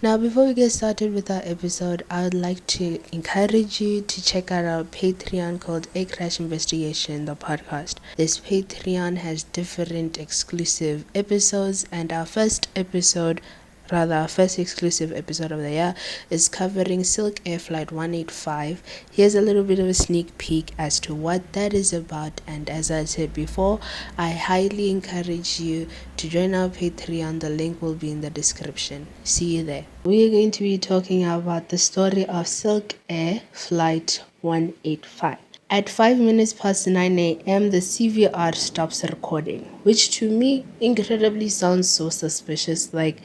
Now, before we get started with our episode, I would like to encourage you to check out our Patreon called A Crash Investigation, the podcast. This Patreon has different exclusive episodes, and our first exclusive episode of the year is covering Silk Air Flight 185. Here's a little bit of a sneak peek as to what that is about, and as I said before, I highly encourage you to join our Patreon. The link will be in the description. See you there. We are going to be talking about the story of Silk Air Flight 185. At 5 minutes past 9 a.m., the CVR stops recording, which to me incredibly sounds so suspicious. Like,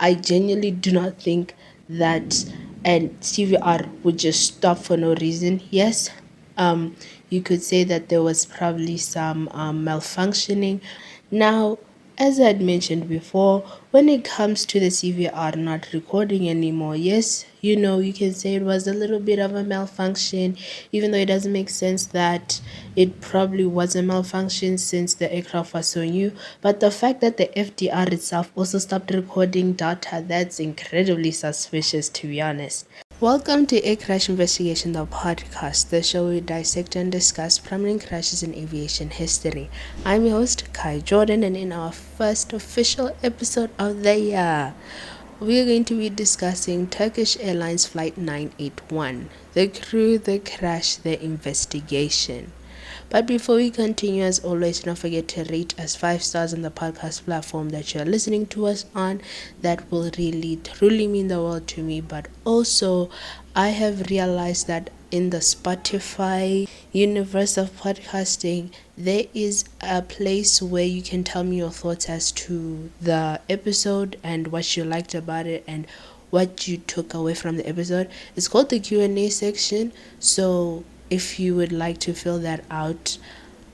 I genuinely do not think that a CVR would just stop for no reason. Yes, you could say that there was probably some malfunctioning. Now, as I had mentioned before, when it comes to the CVR not recording anymore, yes, you can say it was a little bit of a malfunction, even though it doesn't make sense that it probably was a malfunction since the aircraft was so new. But the fact that the FDR itself also stopped recording data, that's incredibly suspicious, to be honest. Welcome to Air Crash Investigation, the podcast, the show we dissect and discuss prominent crashes in aviation history. I'm your host, Kai Jordan, and in our first official episode of the year, we are going to be discussing Turkish Airlines Flight 981, the crew, the crash, the investigation. But before we continue, as always, don't forget to rate us 5 stars on the podcast platform that you're listening to us on. That will really, truly mean the world to me. But also, I have realized that in the Spotify universe of podcasting, there is a place where you can tell me your thoughts as to the episode and what you liked about it and what you took away from the episode. It's called the Q&A section. So if you would like to fill that out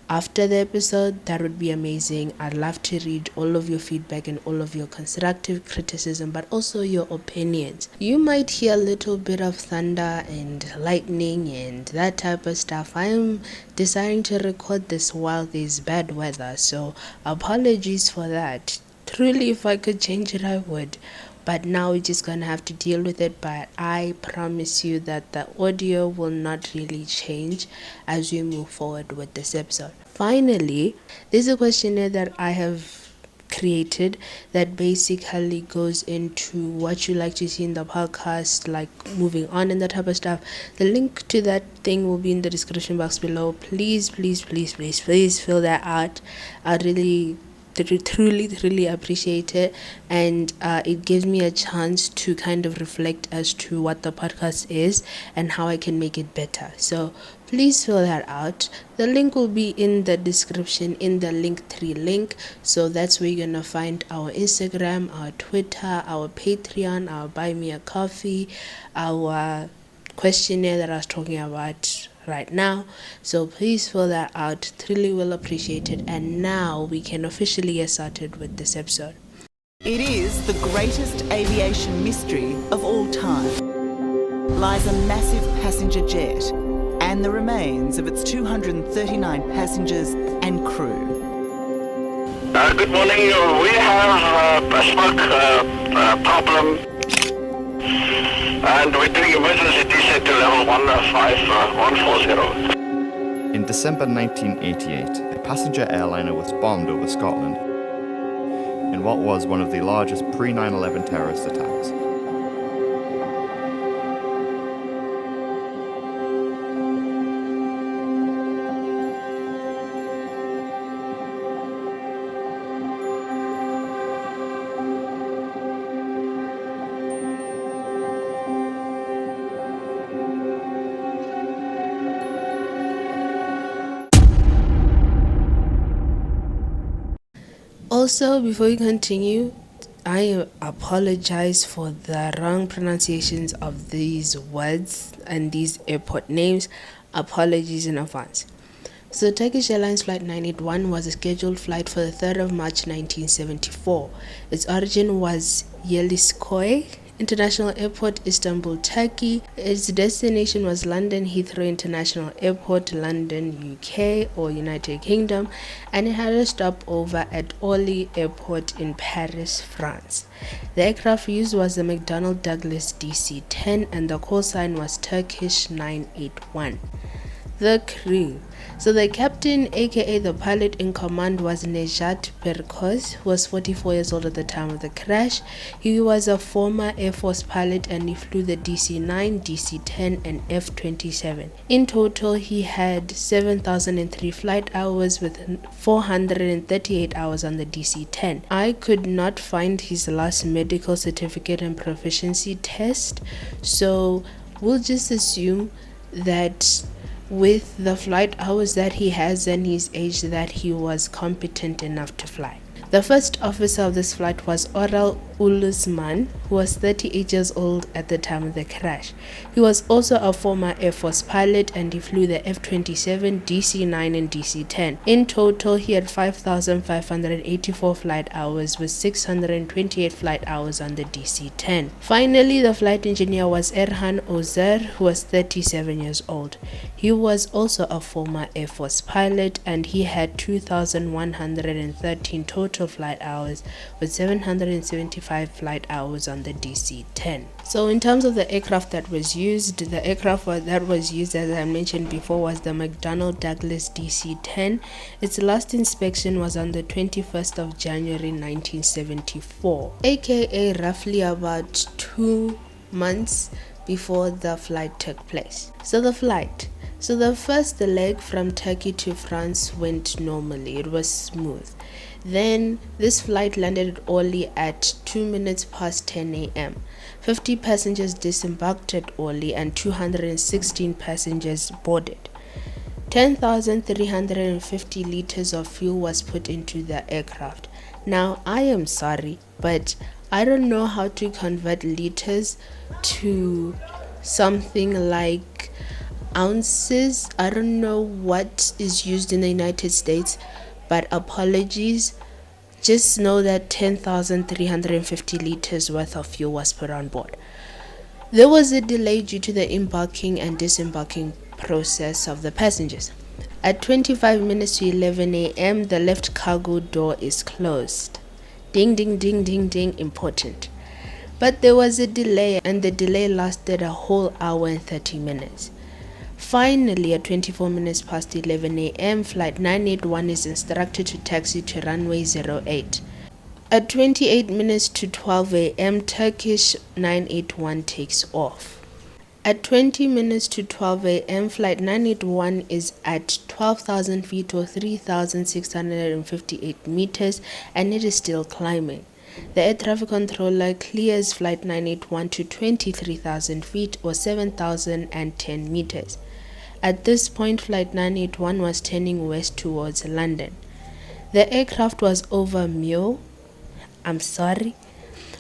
after the episode, that would be amazing. I'd love to read all of your feedback and all of your constructive criticism, but also your opinions. You might hear a little bit of thunder and lightning and that type of stuff. I am deciding to record this while there's bad weather, so apologies for that. Truly, if I could change it, I would. But now we're just going to have to deal with it. But I promise you that the audio will not really change as we move forward with this episode. Finally, there's a questionnaire that I have created that basically goes into what you like to see in the podcast, like moving on and that type of stuff. The link to that thing will be in the description box below. Please fill that out. I really truly appreciate it, and it gives me a chance to kind of reflect as to what the podcast is and how I can make it better. So please fill that out. The link will be in the description, in the Linktree link. So that's where you're gonna find our Instagram, our Twitter, our Patreon, our Buy Me a Coffee, our questionnaire that I was talking about right now. So please fill that out. Truly will appreciate it. And now we can officially get started with this episode. It is the greatest aviation mystery of all time. Lies a massive passenger jet and the remains of its 239 passengers and crew. Good morning. We have a smoke problem, and we're doing emergency dissect to level 15140. In December 1988, a passenger airliner was bombed over Scotland in what was one of the largest pre-9/11 terrorist attacks. Also, before we continue, I apologize for the wrong pronunciations of these words and these airport names. Apologies in advance. So Turkish Airlines Flight 981 was a scheduled flight for the 3rd of March 1974. Its origin was Yeliskoy International Airport, Istanbul, Turkey. Its destination was London Heathrow International Airport, London, UK or United Kingdom, and it had a stopover at Orly Airport in Paris, France. The aircraft used was the McDonnell Douglas DC-10 and the call sign was Turkish 981. The crew. So the captain, aka the pilot in command, was Nejat Perkoz, who was 44 years old at the time of the crash. He was a former Air Force pilot and he flew the DC-9, DC-10 and F-27. In total, he had 7,003 flight hours with 438 hours on the DC-10. I could not find his last medical certificate and proficiency test, so we'll just assume that with the flight hours that he has and his age that he was competent enough to fly. The first officer of this flight was Oral Ulusman, who was 38 years old at the time of the crash. He was also a former Air Force pilot and he flew the F-27, DC-9 and DC-10. In total, he had 5,584 flight hours with 628 flight hours on the DC-10. Finally, the flight engineer was Erhan Ozer, who was 37 years old. He was also a former Air Force pilot and he had 2,113 total flight hours with 775 flight hours on the DC-10. So in terms of the aircraft that was used, the aircraft that was used, as I mentioned before, was the McDonnell Douglas DC-10. Its last inspection was on the 21st of January 1974, aka roughly about 2 months before the flight took place. So the flight. So the first leg from Turkey to France went normally. It was smooth. Then this flight landed at Orly at 2 minutes past 10 a.m. 50 passengers disembarked at Orly and 216 passengers boarded. 10,350 liters of fuel was put into the aircraft. Now, I am sorry, but I don't know how to convert liters to something like ounces. I don't know what is used in the United States, but apologies. Just know that 10,350 liters worth of fuel was put on board. There was a delay due to the embarking and disembarking process of the passengers. At 25 minutes to 11 a.m., the left cargo door is closed. Ding, ding, ding, ding, ding, important. But there was a delay, and the delay lasted a whole hour and 30 minutes. Finally, at 24 minutes past 11 a.m., Flight 981 is instructed to taxi to runway 08. At 28 minutes to 12 a.m., Turkish 981 takes off. At 20 minutes to 12 a.m., Flight 981 is at 12,000 feet or 3,658 meters and it is still climbing. The air traffic controller clears Flight 981 to 23,000 feet or 7,010 meters. At this point, Flight 981 was turning west towards London. The aircraft was over Mio.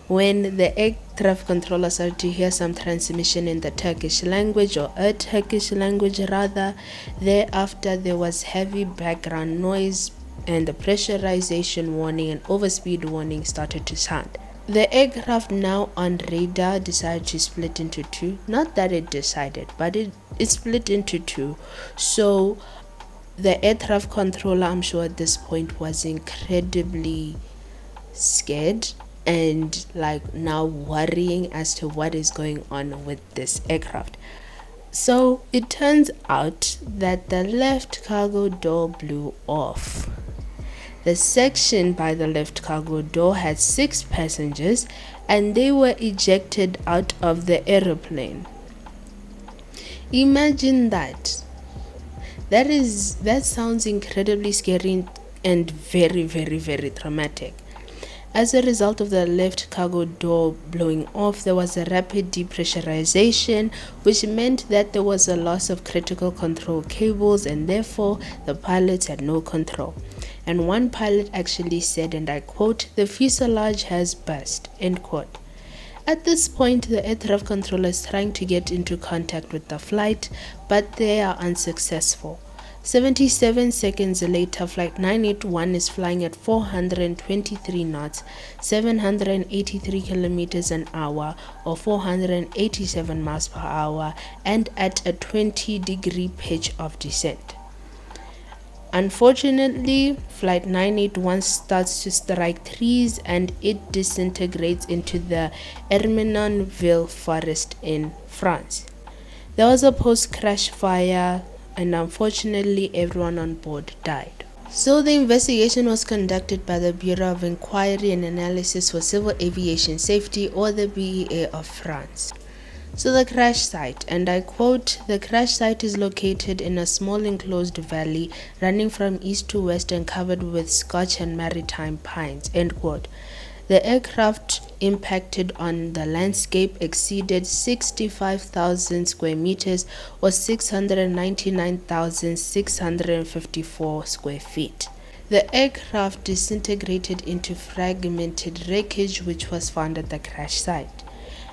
When the air traffic controller started to hear some transmission in the Turkish language, or a Turkish language rather. Thereafter, there was heavy background noise and the pressurization warning and overspeed warning started to sound. The aircraft, now on radar, decided to split into two. Not that it decided, but it split into two. So the air traffic controller, I'm sure at this point, was incredibly scared and now worrying as to what is going on with this aircraft. So it turns out that the left cargo door blew off. The section by the left cargo door had 6 passengers and they were ejected out of the aeroplane. Imagine that. That sounds incredibly scary and very, very, very traumatic. As a result of the left cargo door blowing off, there was a rapid depressurization, which meant that there was a loss of critical control cables and therefore the pilots had no control. And one pilot actually said, and I quote, "The fuselage has burst," end quote. At this point, the air traffic controller is trying to get into contact with the flight, but they are unsuccessful. 77 seconds later, Flight 981 is flying at 423 knots, 783 kilometers an hour, or 487 miles per hour, and at a 20-degree pitch of descent. Unfortunately, Flight 981 starts to strike trees and it disintegrates into the Ermenonville forest in France. There was a post-crash fire, and unfortunately everyone on board died. So the investigation was conducted by the Bureau of Inquiry and Analysis for Civil Aviation Safety, or the BEA of France. So the crash site, and I quote, "The crash site is located in a small enclosed valley running from east to west and covered with Scotch and maritime pines," end quote. The aircraft impacted on the landscape exceeded 65,000 square meters, or 699,654 square feet. The aircraft disintegrated into fragmented wreckage which was found at the crash site.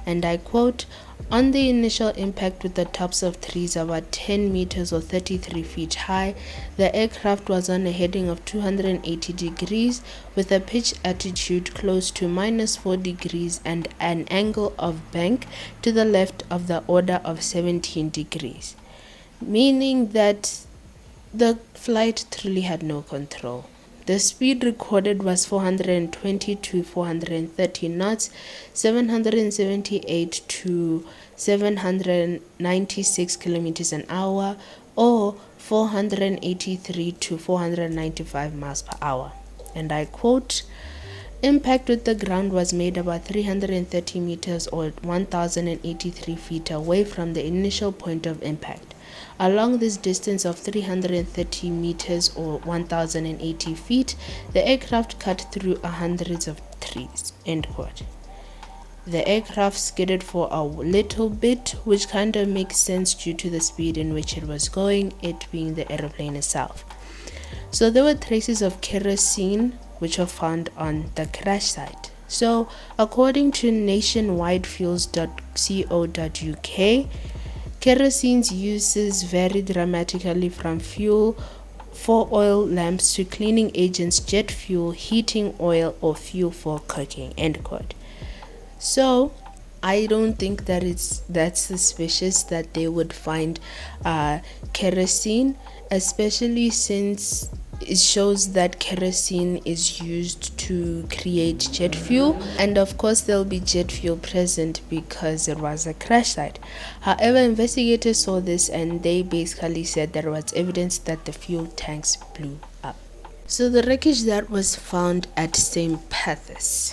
And I quote, "On the initial impact with the tops of trees about 10 meters or 33 feet high, the aircraft was on a heading of 280 degrees with a pitch attitude close to -4 degrees and an angle of bank to the left of the order of 17 degrees, meaning that the flight truly had no control. The speed recorded was 420 to 430 knots, 778 to 796 kilometers an hour, or 483 to 495 miles per hour." And I quote, "Impact with the ground was made about 330 meters or 1,083 feet away from the initial point of impact. Along this distance of 330 meters or 1,080 feet, the aircraft cut through hundreds of trees," end quote. The aircraft skidded for a little bit, which kind of makes sense due to the speed in which it was going, it being the airplane itself. So there were traces of kerosene which were found on the crash site. So according to nationwidefuels.co.uk, kerosene's uses vary dramatically from fuel for oil lamps to cleaning agents, jet fuel, heating oil, or fuel for cooking, end quote. So I don't think that's suspicious that they would find kerosene, especially since it shows that kerosene is used to create jet fuel, and of course there'll be jet fuel present because it was a crash site. However, investigators saw this and they basically said there was evidence that the fuel tanks blew up. So the wreckage that was found at St. Pathis,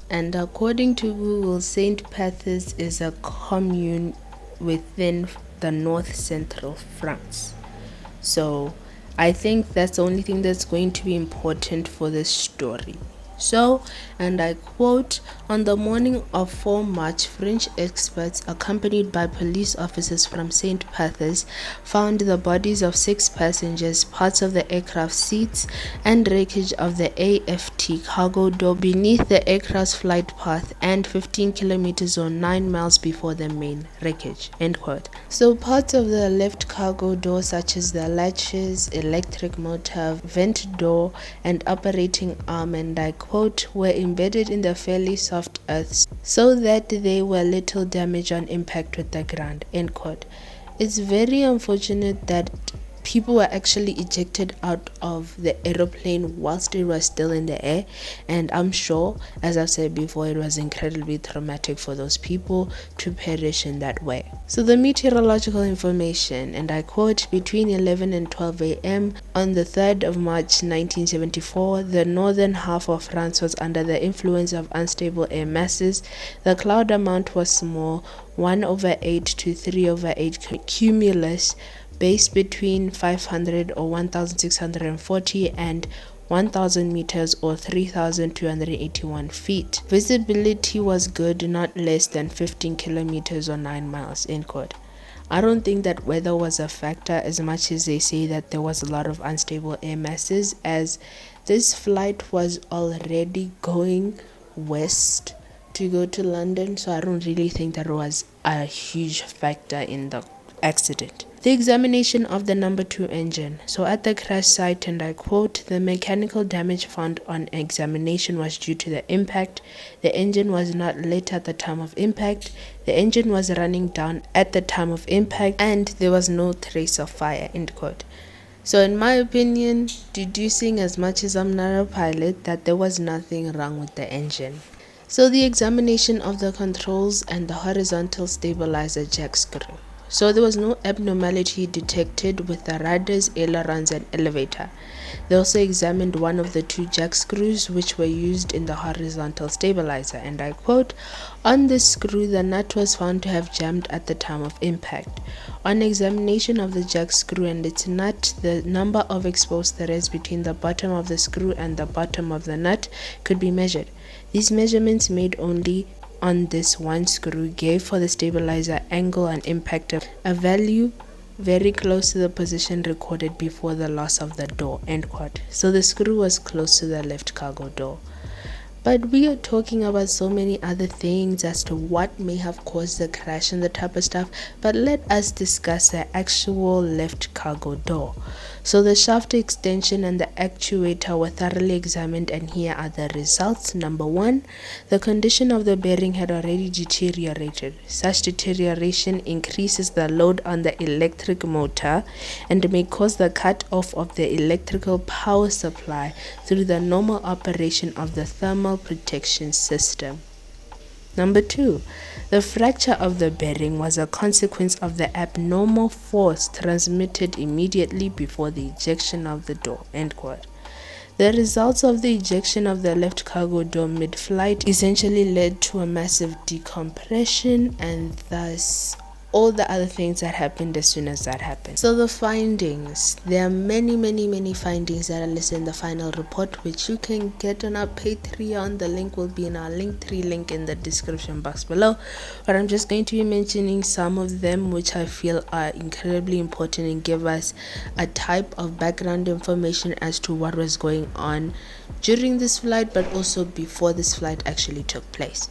and according to Google, St. Pathis is a commune within the north central France. So I think that's the only thing that's going to be important for this story. So, and I quote, "On the morning of 4 March, French experts accompanied by police officers from St. Pathis found the bodies of 6 passengers, parts of the aircraft seats, and wreckage of the AFT cargo door beneath the aircraft's flight path and 15 kilometers or 9 miles before the main wreckage," end quote. So parts of the left cargo door, such as the latches, electric motor, vent door, and operating arm, and I quote, "were embedded in the fairly soft earth so that they were little damage on impact with the ground," end quote. It's very unfortunate that people were actually ejected out of the aeroplane whilst it was still in the air, and I'm sure, as I've said before, it was incredibly traumatic for those people to perish in that way. So the meteorological information, and I quote, "Between 11 and 12 a.m. on the 3rd of March 1974, the northern half of France was under the influence of unstable air masses. The cloud amount was small, 1/8 to 3/8 cumulus, base between 500 or 1,640 and 1,000 meters or 3,281 feet. Visibility was good, not less than 15 kilometers or 9 miles," end quote. I don't think that weather was a factor as much as they say that there was a lot of unstable air masses, as this flight was already going west to go to London, so I don't really think that was a huge factor in the accident. The examination of the number 2 engine. So at the crash site, and I quote, the mechanical damage found on examination was due to the impact. The engine was not lit at the time of impact. The engine was running down at the time of impact, and there was no trace of fire, end quote. So in my opinion, deducing, as much as I'm not a pilot, that there was nothing wrong with the engine. So the examination of the controls and the horizontal stabilizer jack screw. So there was no abnormality detected with the rudders, ailerons, and elevator. They also examined one of the 2 jack screws which were used in the horizontal stabilizer, and I quote, on this screw the nut was found to have jammed at the time of impact. On examination of the jack screw and its nut, the number of exposed threads between the bottom of the screw and the bottom of the nut could be measured. These measurements made only on this one screw gave for the stabilizer angle and impact a value very close to the position recorded before the loss of the door, end quote. So the screw was close to the left cargo door. But we are talking about so many other things as to what may have caused the crash and the type of stuff, but let us discuss the actual left cargo door. So the shaft extension and the actuator were thoroughly examined, and here are the results. Number 1, the condition of the bearing had already deteriorated. Such deterioration increases the load on the electric motor and may cause the cut off of the electrical power supply through the normal operation of the thermal protection system. Number 2, the fracture of the bearing was a consequence of the abnormal force transmitted immediately before the ejection of the door, end quote. The results of the ejection of the left cargo door mid-flight essentially led to a massive decompression and thus all the other things that happened as soon as that happened. So the findings, there are many findings that are listed in the final report, which you can get on our Patreon. The link will be in our Linktree link in the description box below, but I'm just going to be mentioning some of them which I feel are incredibly important and give us a type of background information as to what was going on during this flight, but also before this flight actually took place.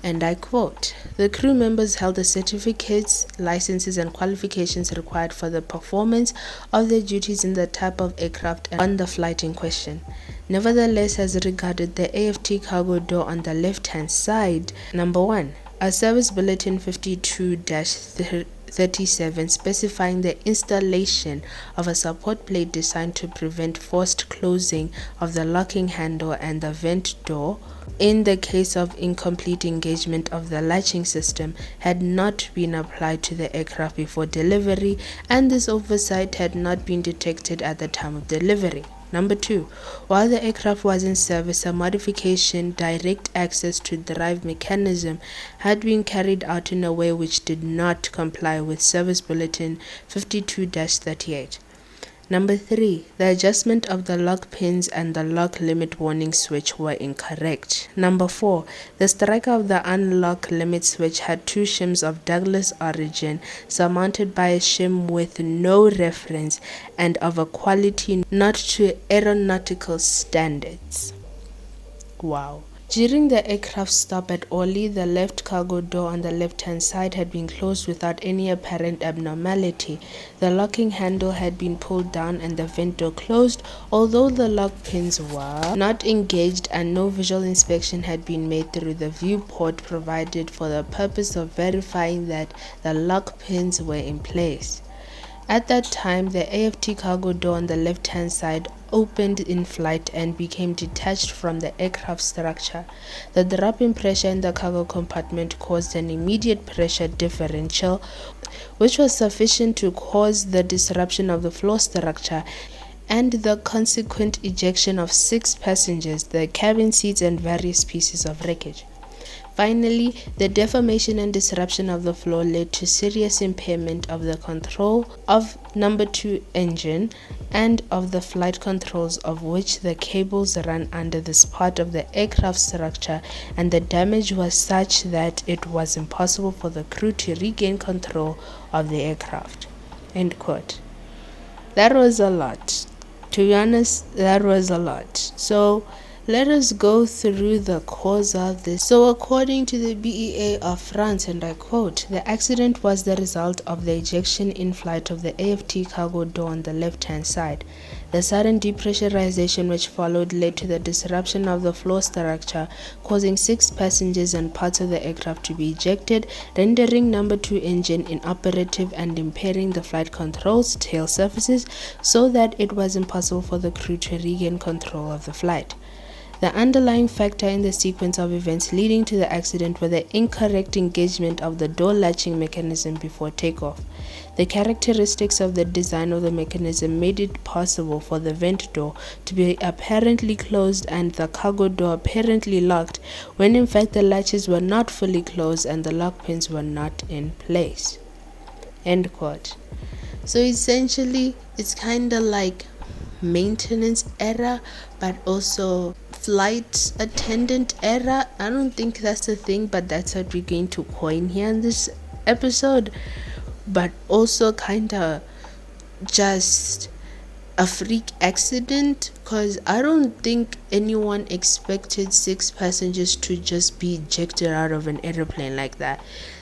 And I quote, the crew members held the certificates, licenses, and qualifications required for the performance of their duties in the type of aircraft on the flight in question. Nevertheless, as regarded the AFT cargo door on the left-hand side, number 1, a service bulletin 52-37 specifying the installation of a support plate designed to prevent forced closing of the locking handle and the vent door in the case of incomplete engagement of the latching system had not been applied to the aircraft before delivery, and this oversight had not been detected at the time of delivery. Number 2, while the aircraft was in service, a modification, direct access to drive mechanism, had been carried out in a way which did not comply with Service Bulletin 52-38. Number 3, the adjustment of the lock pins and the lock limit warning switch were incorrect. Number 4, the striker of the unlock limit switch had 2 shims of Douglas origin, surmounted by a shim with no reference and of a quality not to aeronautical standards. Wow. During the aircraft stop at Orly, the left cargo door on the left-hand side had been closed without any apparent abnormality. The locking handle had been pulled down and the vent door closed, although the lock pins were not engaged, and no visual inspection had been made through the viewport provided for the purpose of verifying that the lock pins were in place. At that time, the AFT cargo door on the left-hand side opened in flight and became detached from the aircraft structure. The drop in pressure in the cargo compartment caused an immediate pressure differential, which was sufficient to cause the disruption of the floor structure and the consequent ejection of 6 passengers, the cabin seats, and various pieces of wreckage. Finally, the deformation and disruption of the floor led to serious impairment of the control of number 2 engine and of the flight controls, of which the cables run under this part of the aircraft structure, and the damage was such that it was impossible for the crew to regain control of the aircraft. End quote. That was a lot. To be honest, that was a lot. So let us go through the cause of this. So according to the BEA of France, and I quote, the accident was the result of the ejection in flight of the AFT cargo door on the left-hand side. The sudden depressurization which followed led to the disruption of the floor structure, causing 6 passengers and parts of the aircraft to be ejected, rendering number 2 engine inoperative and impairing the flight controls, tail surfaces, so that it was impossible for the crew to regain control of the flight. The underlying factor in the sequence of events leading to the accident were the incorrect engagement of the door latching mechanism before takeoff. The characteristics of the design of the mechanism made it possible for the vent door to be apparently closed and the cargo door apparently locked, when in fact the latches were not fully closed and the lock pins were not in place. End quote. So essentially, it's kind of like maintenance error, but also flight attendant error. I don't think that's a thing, but that's what we're going to coin here in this episode. But also kind of just a freak accident, because I don't think anyone expected 6 passengers to just be ejected out of an airplane like that.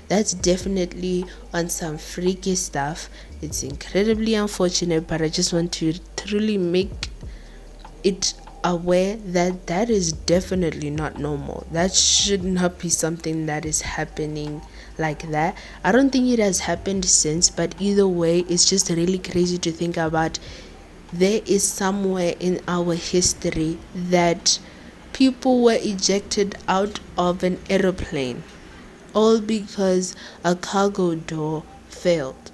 That's definitely on some freaky stuff. It's incredibly unfortunate, but I just want to truly make it aware that that is definitely not normal. That should not be something that is happening like that. I don't think it has happened since, but either way, it's just really crazy to think about. There is somewhere in our history that people were ejected out of an aeroplane, all because a cargo door failed.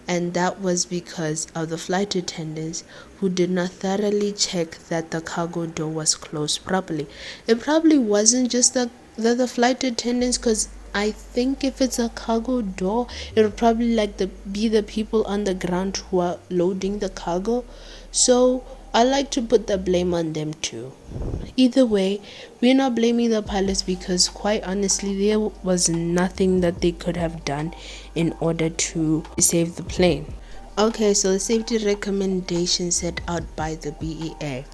And that was because of the flight attendants who did not thoroughly check that the cargo door was closed properly. It probably wasn't just the flight attendants, because I think if it's a cargo door, it'll probably be the people on the ground who are loading the cargo. So I like to put the blame on them too. Either way, we're not blaming the pilots, because quite honestly, there was nothing that they could have done in order to save the plane. Okay, so the safety recommendations set out by the BEA.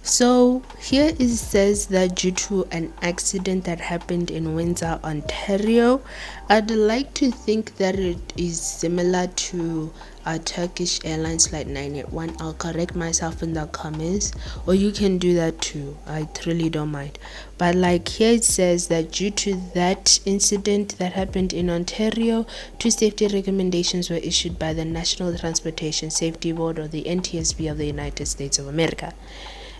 So here it says that due to an accident that happened in Windsor, Ontario, I'd like to think that it is similar to a Turkish Airlines Flight 981. I'll correct myself in the comments, or you can do that too. I truly don't mind. But like here it says that due to that incident that happened in Ontario, 2 safety recommendations were issued by the National Transportation Safety Board, or the NTSB of the United States of America.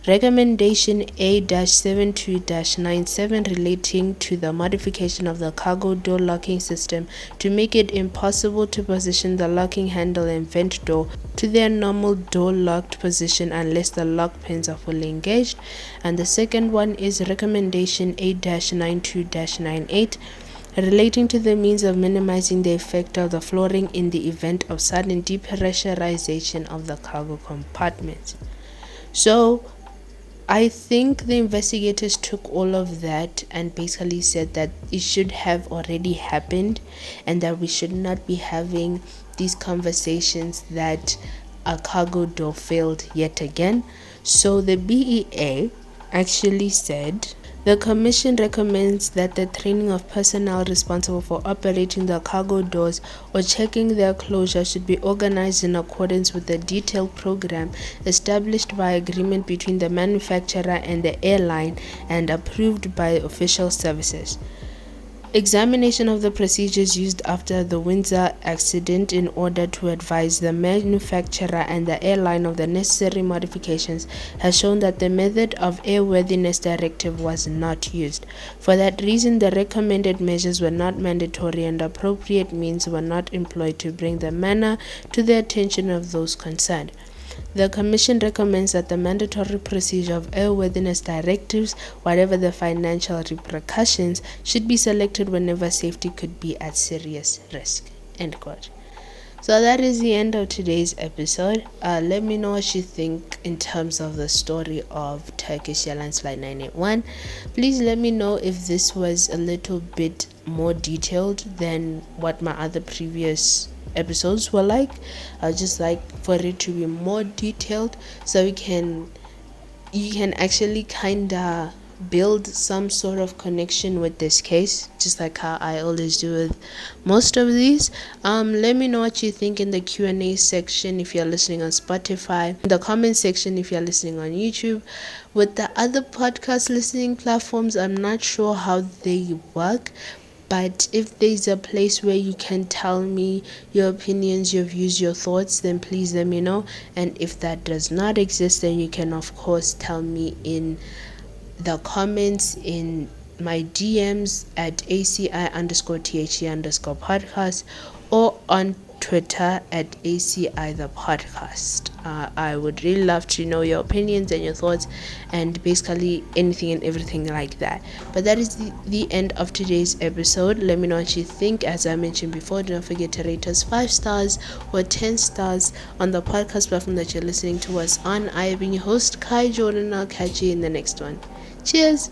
Recommendation A-72-97 relating to the modification of the cargo door locking system to make it impossible to position the locking handle and vent door to their normal door locked position unless the lock pins are fully engaged. And the second one is Recommendation A-92-98 relating to the means of minimizing the effect of the flooring in the event of sudden depressurization of the cargo compartment. So I think the investigators took all of that and basically said that it should have already happened, and that we should not be having these conversations that a cargo door failed yet again. So the BEA actually said, the Commission recommends that the training of personnel responsible for operating the cargo doors or checking their closure should be organized in accordance with the detailed program established by agreement between the manufacturer and the airline and approved by official services. Examination of the procedures used after the Windsor accident in order to advise the manufacturer and the airline of the necessary modifications has shown that the method of airworthiness directive was not used. For that reason, the recommended measures were not mandatory and appropriate means were not employed to bring the matter to the attention of those concerned. The Commission recommends that the mandatory procedure of airworthiness directives, whatever the financial repercussions, should be selected whenever safety could be at serious risk. End quote. So that is the end of today's episode. Let me know what you think in terms of the story of Turkish Airlines Flight 981. Please let me know if this was a little bit more detailed than what my other previous episodes were like. I just like for it to be more detailed so we can you can actually kind of build some sort of connection with this case, just like how I always do with most of these. Let me know what you think in the Q&A section if you're listening on Spotify, in the comment section if you're listening on YouTube. With the other podcast listening platforms, I'm not sure how they work, but if there's a place where you can tell me your opinions, your views, your thoughts, then please let me know. And if that does not exist, then you can of course tell me in the comments, in my DMs at ACI_THE_podcast, or on Twitter at ACI the podcast. I would really love to know your opinions and your thoughts, and basically anything and everything like that. But that is the end of today's episode. Let me know what you think. As I mentioned before, don't forget to rate us 5 stars or 10 stars on the podcast platform that you're listening to us on. I have been your host, Kai Jordan. I'll catch you in the next one. Cheers.